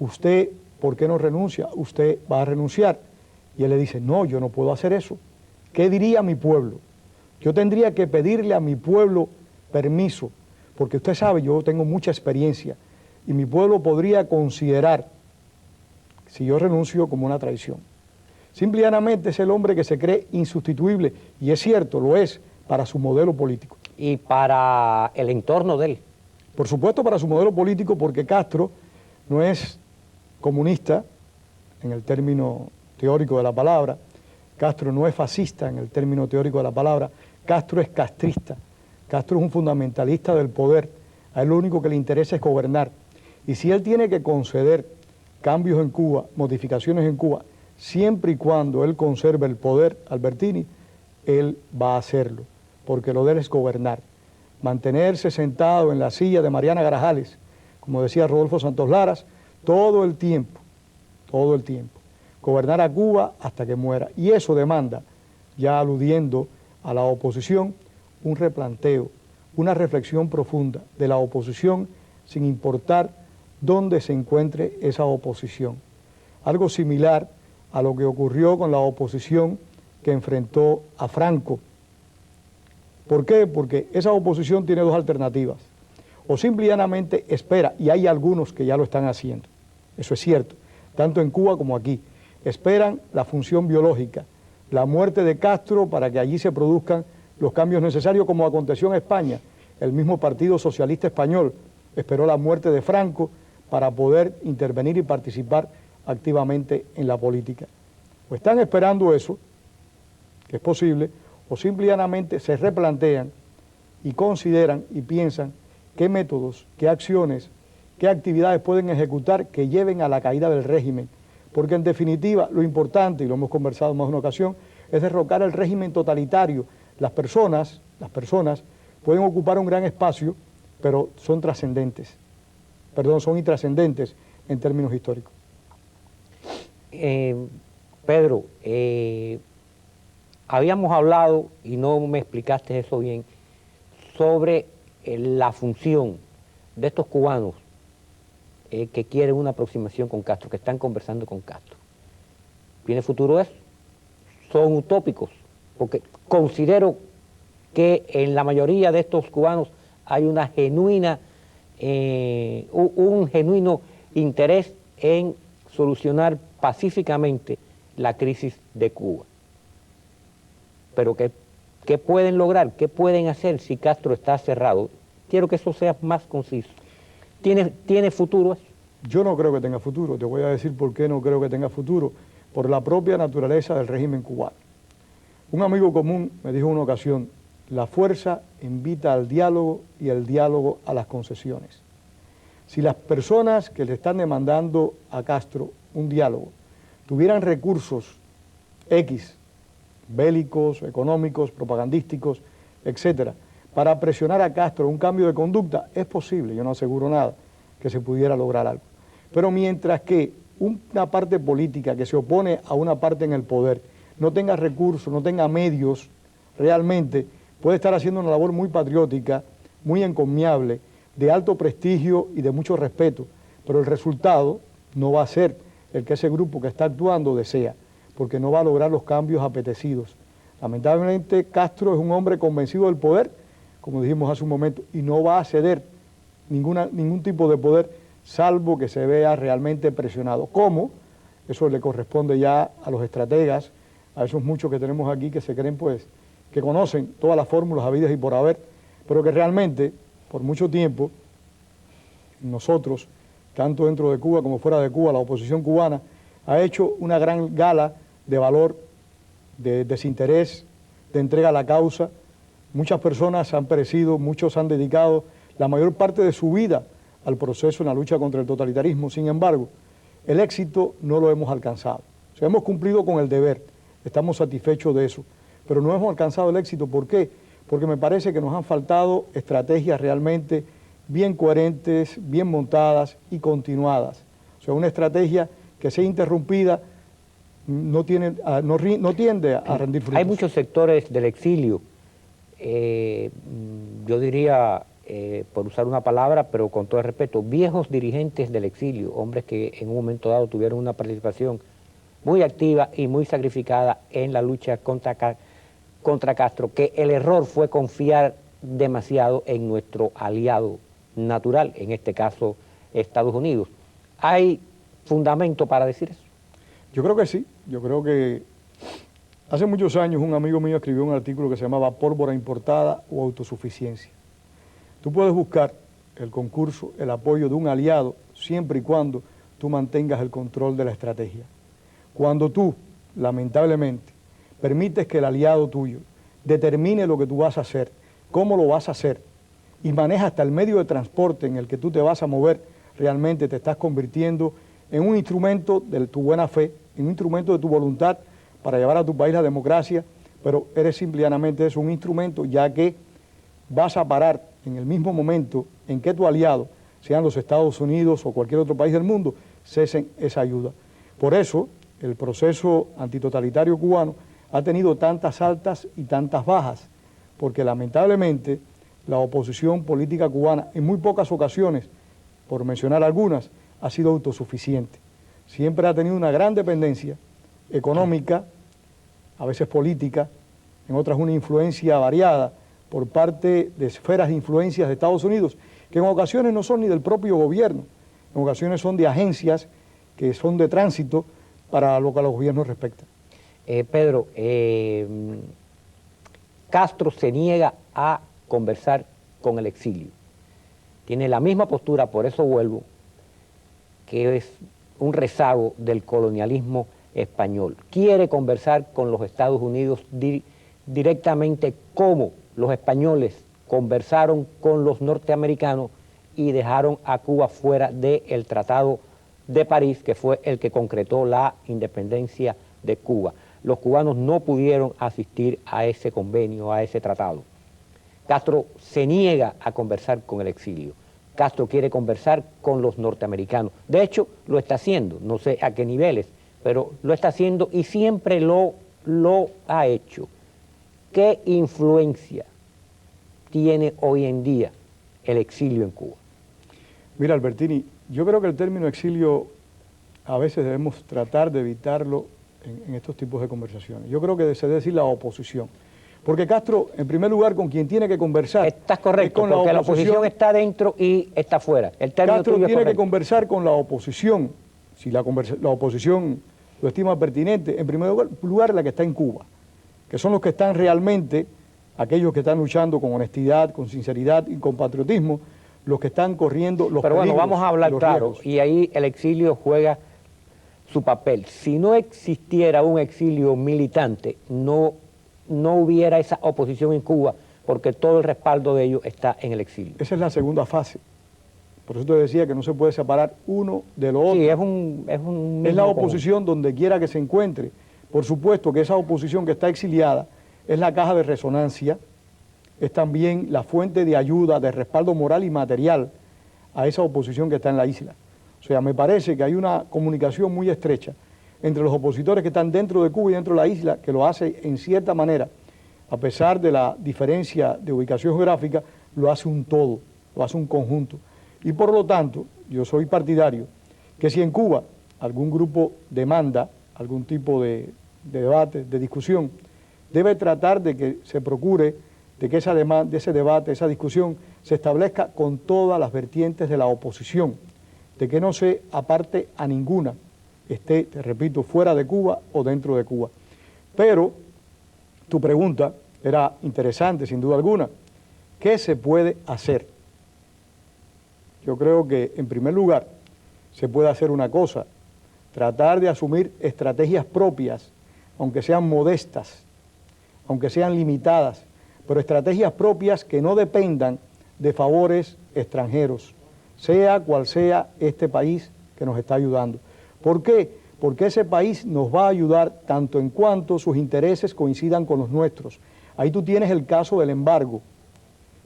¿usted por qué no renuncia? ¿Usted va a renunciar? Y él le dice, no, yo no puedo hacer eso. ¿Qué diría mi pueblo? Yo tendría que pedirle a mi pueblo permiso, porque usted sabe, yo tengo mucha experiencia, y mi pueblo podría considerar, si yo renuncio, como una traición. Simple y llanamente es el hombre que se cree insustituible, y es cierto, lo es, para su modelo político. Y para el entorno de él. Por supuesto para su modelo político, porque Castro no es comunista en el término teórico de la palabra, Castro no es fascista en el término teórico de la palabra, Castro es castrista, Castro es un fundamentalista del poder, a él lo único que le interesa es gobernar. Y si él tiene que conceder cambios en Cuba, modificaciones en Cuba, siempre y cuando él conserve el poder, Albertini, él va a hacerlo, porque lo de él es gobernar. Mantenerse sentado en la silla de Mariana Grajales, como decía Rodolfo Santos Laras, todo el tiempo, gobernar a Cuba hasta que muera. Y eso demanda, ya aludiendo a la oposición, un replanteo, una reflexión profunda de la oposición sin importar dónde se encuentre esa oposición. Algo similar a lo que ocurrió con la oposición que enfrentó a Franco. ¿Por qué? Porque esa oposición tiene dos alternativas. O simple y llanamente espera, y hay algunos que ya lo están haciendo, eso es cierto, tanto en Cuba como aquí. Esperan la función biológica, la muerte de Castro para que allí se produzcan los cambios necesarios, como aconteció en España. El mismo Partido Socialista Español esperó la muerte de Franco para poder intervenir y participar activamente en la política. O están esperando eso, que es posible, o simple y llanamente se replantean y consideran y piensan qué métodos, qué acciones, qué actividades pueden ejecutar que lleven a la caída del régimen. Porque en definitiva lo importante, y lo hemos conversado en más de una ocasión, es derrocar el régimen totalitario. Las personas pueden ocupar un gran espacio, pero son intrascendentes en términos históricos. Pedro, habíamos hablado, y no me explicaste eso bien, sobre la función de estos cubanos que quieren una aproximación con Castro, que están conversando con Castro. ¿Tiene futuro eso? Son utópicos, porque considero que en la mayoría de estos cubanos hay una genuina, un genuino interés en solucionar pacíficamente la crisis de Cuba. Pero ¿qué pueden lograr? ¿Qué pueden hacer si Castro está cerrado? Quiero que eso sea más conciso. ¿Tiene futuro eso? Yo no creo que tenga futuro. Te voy a decir por qué no creo que tenga futuro. Por la propia naturaleza del régimen cubano. Un amigo común me dijo en una ocasión, la fuerza invita al diálogo y el diálogo a las concesiones. Si las personas que le están demandando a Castro un diálogo tuvieran recursos X, bélicos, económicos, propagandísticos, etcétera, para presionar a Castro un cambio de conducta, es posible, yo no aseguro nada, que se pudiera lograr algo. Pero mientras que una parte política que se opone a una parte en el poder no tenga recursos, no tenga medios, realmente puede estar haciendo una labor muy patriótica, muy encomiable, de alto prestigio y de mucho respeto, pero el resultado no va a ser el que ese grupo que está actuando desea, porque no va a lograr los cambios apetecidos. Lamentablemente Castro es un hombre convencido del poder, como dijimos hace un momento, y no va a ceder ningún tipo de poder, salvo que se vea realmente presionado. ¿Cómo? Eso le corresponde ya a los estrategas, a esos muchos que tenemos aquí que se creen pues, que conocen todas las fórmulas habidas y por haber, pero que realmente, por mucho tiempo, nosotros, tanto dentro de Cuba como fuera de Cuba, la oposición cubana, ha hecho una gran gala de valor, de desinterés, de entrega a la causa. Muchas personas han perecido, muchos han dedicado la mayor parte de su vida al proceso en la lucha contra el totalitarismo. Sin embargo, el éxito no lo hemos alcanzado. O sea, hemos cumplido con el deber, estamos satisfechos de eso, pero no hemos alcanzado el éxito. ¿Por qué? Porque me parece que nos han faltado estrategias realmente bien coherentes, bien montadas y continuadas. O sea, una estrategia que sea interrumpida no tiende a rendir frutos. Hay muchos sectores del exilio, yo diría, por usar una palabra, pero con todo el respeto, viejos dirigentes del exilio, hombres que en un momento dado tuvieron una participación muy activa y muy sacrificada en la lucha contra Castro, que el error fue confiar demasiado en nuestro aliado natural, en este caso Estados Unidos. ¿Hay fundamento para decir eso? Yo creo que sí. Yo creo que hace muchos años un amigo mío escribió un artículo que se llamaba Pólvora importada o autosuficiencia. Tú puedes buscar el concurso, el apoyo de un aliado, siempre y cuando tú mantengas el control de la estrategia. Cuando tú, lamentablemente, permites que el aliado tuyo determine lo que tú vas a hacer, cómo lo vas a hacer, y maneja hasta el medio de transporte en el que tú te vas a mover, realmente te estás convirtiendo en un instrumento de tu buena fe, en un instrumento de tu voluntad para llevar a tu país la democracia, pero eres simplemente un instrumento, ya que vas a parar en el mismo momento en que tu aliado, sean los Estados Unidos o cualquier otro país del mundo, cesen esa ayuda. Por eso, el proceso antitotalitario cubano ha tenido tantas altas y tantas bajas, porque lamentablemente la oposición política cubana en muy pocas ocasiones, por mencionar algunas, ha sido autosuficiente. Siempre ha tenido una gran dependencia económica a veces política, en otras una influencia variada por parte de esferas de influencias de Estados Unidos, que en ocasiones no son ni del propio gobierno, en ocasiones son de agencias que son de tránsito para lo que a los gobiernos respecta. Pedro, Castro se niega a conversar con el exilio. Tiene la misma postura, por eso vuelvo, que es un rezago del colonialismo español. Quiere conversar con los Estados Unidos directamente como los españoles conversaron con los norteamericanos y dejaron a Cuba fuera del Tratado de París, que fue el que concretó la independencia de Cuba. Los cubanos no pudieron asistir a ese convenio, a ese tratado. Castro se niega a conversar con el exilio. Castro quiere conversar con los norteamericanos. De hecho, lo está haciendo, no sé a qué niveles, pero lo está haciendo y siempre lo ha hecho. ¿Qué influencia tiene hoy en día el exilio en Cuba? Mira, Albertini, yo creo que el término exilio a veces debemos tratar de evitarlo en estos tipos de conversaciones. Yo creo que se debe decir la oposición. Porque Castro, en primer lugar, con quien tiene que conversar... Estás correcto, con porque la oposición está dentro y está fuera. Castro tiene que conversar con la oposición, si la oposición lo estima pertinente, en primer lugar la que está en Cuba, que son los que están realmente, aquellos que están luchando con honestidad, con sinceridad y con patriotismo, los que están corriendo los peligros. Pero bueno, vamos a hablar claro, riesgos. Y ahí el exilio juega su papel. Si no existiera un exilio militante, no hubiera esa oposición en Cuba, porque todo el respaldo de ellos está en el exilio. Esa es la segunda fase. Por eso te decía que no se puede separar uno de lo otro. Sí, es la oposición donde quiera que se encuentre. Por supuesto que esa oposición que está exiliada es la caja de resonancia, es también la fuente de ayuda, de respaldo moral y material a esa oposición que está en la isla. O sea, me parece que hay una comunicación muy estrecha entre los opositores que están dentro de Cuba y dentro de la isla, que lo hace en cierta manera, a pesar de la diferencia de ubicación geográfica, lo hace un todo, lo hace un conjunto. Y por lo tanto, yo soy partidario que si en Cuba algún grupo demanda algún tipo de debate, de discusión, debe tratar de que se procure de que ese debate, esa discusión, se establezca con todas las vertientes de la oposición, de que no se aparte a ninguna, esté, te repito, fuera de Cuba o dentro de Cuba. Pero tu pregunta era interesante, sin duda alguna. ¿Qué se puede hacer? Yo creo que, en primer lugar, se puede hacer una cosa, tratar de asumir estrategias propias, aunque sean modestas, aunque sean limitadas, pero estrategias propias que no dependan de favores extranjeros, sea cual sea este país que nos está ayudando. ¿Por qué? Porque ese país nos va a ayudar tanto en cuanto sus intereses coincidan con los nuestros. Ahí tú tienes el caso del embargo.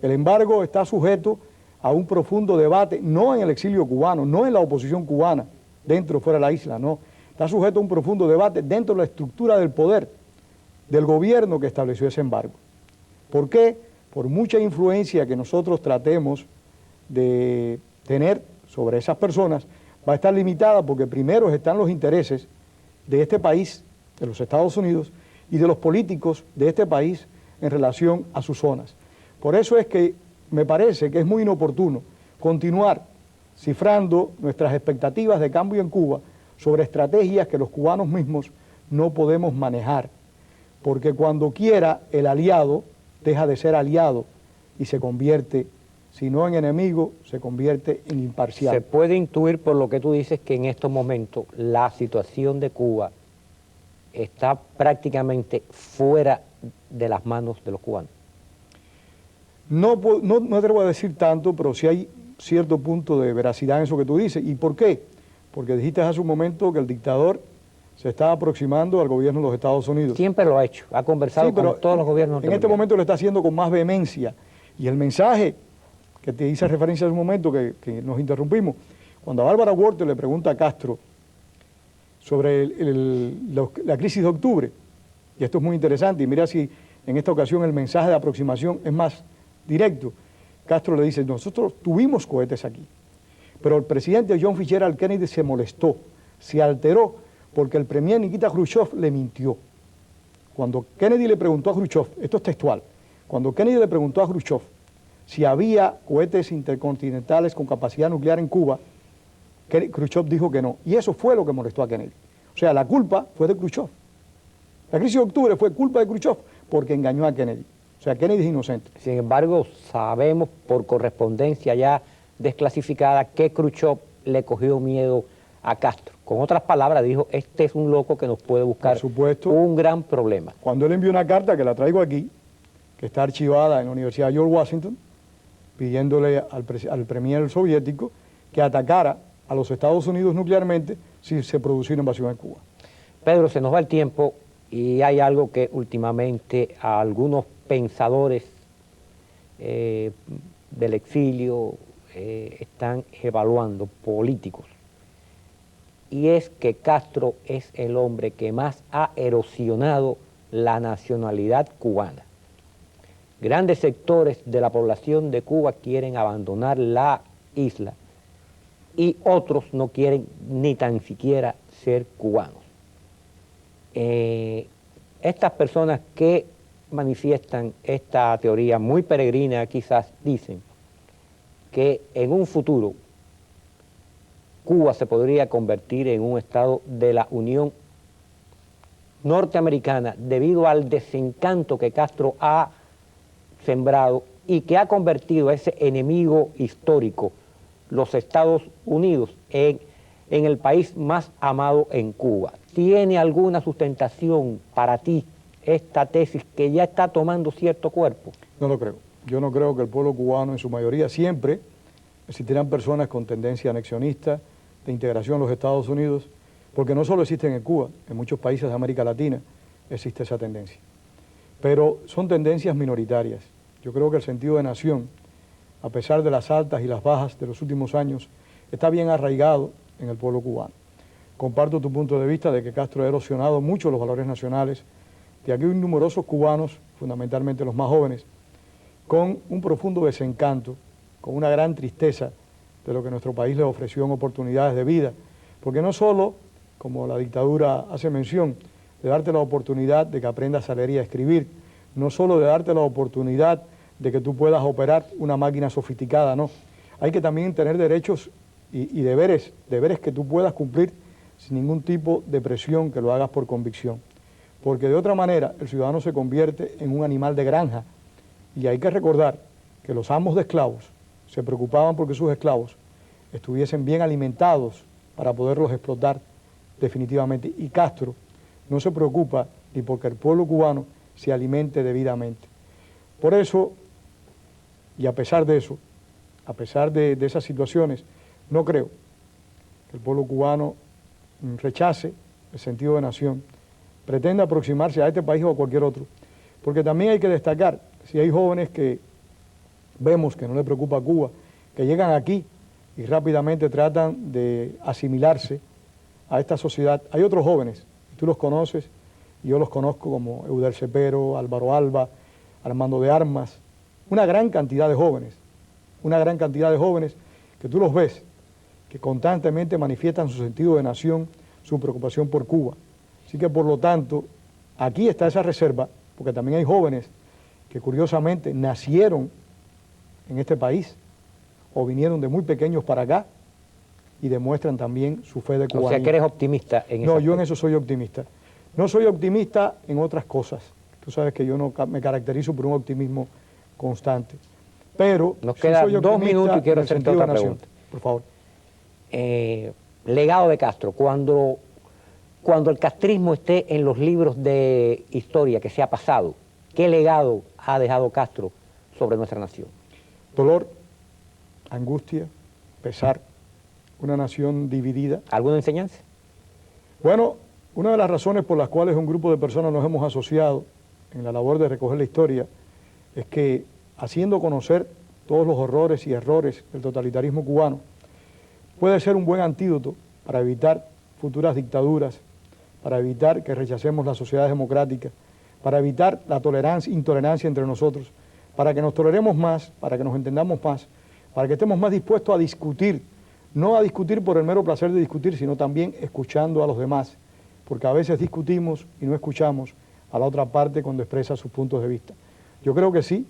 El embargo está sujeto a un profundo debate, no en el exilio cubano, no en la oposición cubana, dentro o fuera de la isla, no. Está sujeto a un profundo debate dentro de la estructura del poder del gobierno que estableció ese embargo. ¿Por qué? Por mucha influencia que nosotros tratemos de tener sobre esas personas, va a estar limitada porque primero están los intereses de este país, de los Estados Unidos, y de los políticos de este país en relación a sus zonas. Por eso es que me parece que es muy inoportuno continuar cifrando nuestras expectativas de cambio en Cuba sobre estrategias que los cubanos mismos no podemos manejar, porque cuando quiera el aliado deja de ser aliado y se convierte, si no en enemigo, se convierte en imparcial. Se puede intuir por lo que tú dices que en estos momentos la situación de Cuba está prácticamente fuera de las manos de los cubanos. No me atrevo a decir tanto, pero sí hay cierto punto de veracidad en eso que tú dices. ¿Y por qué? Porque dijiste hace un momento que el dictador se está aproximando al gobierno de los Estados Unidos. Siempre lo ha hecho, ha conversado con todos los gobiernos. En este momento lo está haciendo con más vehemencia. Y el mensaje que te hice referencia hace un momento, que nos interrumpimos, cuando a Bárbara Walter le pregunta a Castro sobre la crisis de octubre, y esto es muy interesante, y mira si en esta ocasión el mensaje de aproximación es más directo. Castro le dice, nosotros tuvimos cohetes aquí, pero el presidente John Fitzgerald Kennedy se molestó, se alteró, porque el premier Nikita Khrushchev le mintió. Cuando Kennedy le preguntó a Khrushchev, esto es textual, cuando Kennedy le preguntó a Khrushchev si había cohetes intercontinentales con capacidad nuclear en Cuba, Khrushchev dijo que no. Y eso fue lo que molestó a Kennedy. O sea, la culpa fue de Khrushchev. La crisis de octubre fue culpa de Khrushchev porque engañó a Kennedy. O sea, Kennedy es inocente. Sin embargo, sabemos por correspondencia ya desclasificada que Khrushchev le cogió miedo a Castro. Con otras palabras, dijo, este es un loco que nos puede buscar Por supuesto, un gran problema. Cuando él envió una carta, que la traigo aquí, que está archivada en la Universidad de George Washington, pidiéndole al premier soviético que atacara a los Estados Unidos nuclearmente si se produciera invasión en Cuba. Pedro, se nos va el tiempo y hay algo que últimamente a algunos pensadores del exilio están evaluando, políticos, y es que Castro es el hombre que más ha erosionado la nacionalidad cubana. Grandes sectores de la población de Cuba quieren abandonar la isla y otros no quieren ni tan siquiera ser cubanos. Estas personas que manifiestan esta teoría muy peregrina quizás dicen que en un futuro Cuba se podría convertir en un estado de la Unión Norteamericana debido al desencanto que Castro ha sembrado y que ha convertido a ese enemigo histórico, los Estados Unidos, en el país más amado en Cuba. ¿Tiene alguna sustentación para ti esta tesis que ya está tomando cierto cuerpo? No lo creo. Yo no creo que el pueblo cubano, en su mayoría, siempre existirán personas con tendencia anexionista, de integración a los Estados Unidos, porque no solo existen en Cuba, en muchos países de América Latina existe esa tendencia. Pero son tendencias minoritarias. Yo creo que el sentido de nación, a pesar de las altas y las bajas de los últimos años, está bien arraigado en el pueblo cubano. Comparto tu punto de vista de que Castro ha erosionado mucho los valores nacionales, de aquí hay numerosos cubanos, fundamentalmente los más jóvenes, con un profundo desencanto, con una gran tristeza de lo que nuestro país les ofreció en oportunidades de vida, porque no solo, como la dictadura hace mención, de darte la oportunidad de que aprendas a leer y a escribir, no solo de darte la oportunidad de que tú puedas operar una máquina sofisticada, no. Hay que también tener derechos y deberes que tú puedas cumplir sin ningún tipo de presión, que lo hagas por convicción. Porque de otra manera el ciudadano se convierte en un animal de granja. Y hay que recordar que los amos de esclavos se preocupaban porque sus esclavos estuviesen bien alimentados para poderlos explotar definitivamente. Y Castro no se preocupa ni porque el pueblo cubano se alimente debidamente. Por eso, y a pesar de eso, a pesar de esas situaciones, no creo que el pueblo cubano rechace el sentido de nación, pretenda aproximarse a este país o a cualquier otro. Porque también hay que destacar, si hay jóvenes que vemos que no les preocupa Cuba, que llegan aquí y rápidamente tratan de asimilarse a esta sociedad, hay otros jóvenes, tú los conoces, y yo los conozco como Eudel Cepero, Álvaro Alba, Armando de Armas, una gran cantidad de jóvenes que tú los ves, que constantemente manifiestan su sentido de nación, su preocupación por Cuba. Así que por lo tanto, aquí está esa reserva, porque también hay jóvenes que curiosamente nacieron en este país o vinieron de muy pequeños para acá y demuestran también su fe de cubanía. O sea que eres optimista en eso. No, yo en eso soy optimista. No soy optimista en otras cosas. Tú sabes que yo no me caracterizo por un optimismo constante. Pero nos quedan soy 2 minutos y quiero hacerte otra pregunta. Por favor. Legado de Castro, cuando el castrismo esté en los libros de historia que se ha pasado, ¿qué legado ha dejado Castro sobre nuestra nación? Dolor, angustia, pesar, una nación dividida. ¿Alguna enseñanza? Bueno, una de las razones por las cuales un grupo de personas nos hemos asociado en la labor de recoger la historia es que, haciendo conocer todos los horrores y errores del totalitarismo cubano, puede ser un buen antídoto para evitar futuras dictaduras, para evitar que rechacemos las sociedades democráticas, para evitar la intolerancia entre nosotros, para que nos toleremos más, para que nos entendamos más, para que estemos más dispuestos a discutir, no a discutir por el mero placer de discutir, sino también escuchando a los demás, porque a veces discutimos y no escuchamos a la otra parte cuando expresa sus puntos de vista. Yo creo que sí,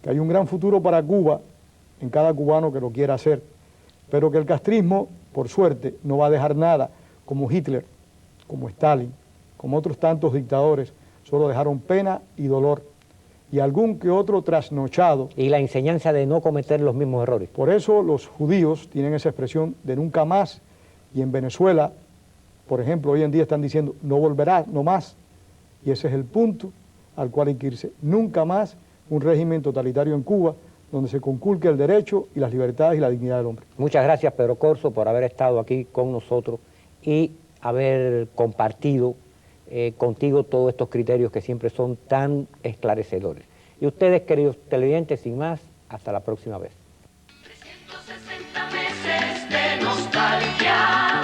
que hay un gran futuro para Cuba en cada cubano que lo quiera hacer, pero que el castrismo, por suerte, no va a dejar nada, como Hitler, como Stalin, como otros tantos dictadores, solo dejaron pena y dolor, y algún que otro trasnochado. Y la enseñanza de no cometer los mismos errores. Por eso los judíos tienen esa expresión de nunca más, y en Venezuela, por ejemplo, hoy en día están diciendo no volverá, no más, y ese es el punto al cual hay que irse. Nunca más un régimen totalitario en Cuba, donde se conculque el derecho y las libertades y la dignidad del hombre. Muchas gracias, Pedro Corzo, por haber estado aquí con nosotros y haber compartido contigo todos estos criterios que siempre son tan esclarecedores. Y ustedes, queridos televidentes, sin más, hasta la próxima vez. 360 meses de nostalgia,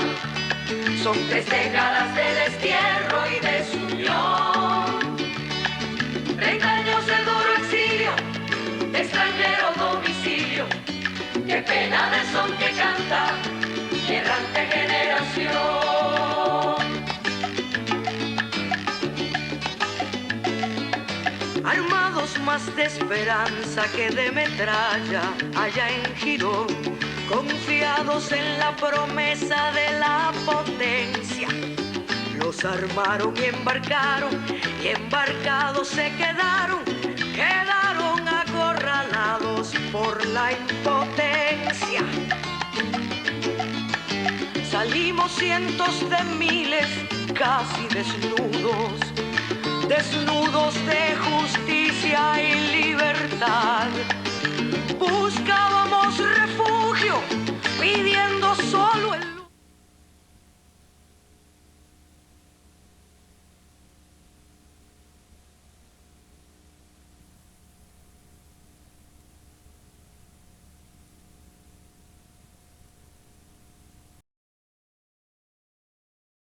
son 3 décadas de destierro y desunión, 30 años de duro exilio, de extranjero domicilio, qué pena de son que canta, errante generación. Armados más de esperanza que de metralla, allá en Girón, confiados en la promesa de la potencia, los armaron y embarcados se quedaron acorralados por la impotencia. Salimos cientos de miles, casi desnudos de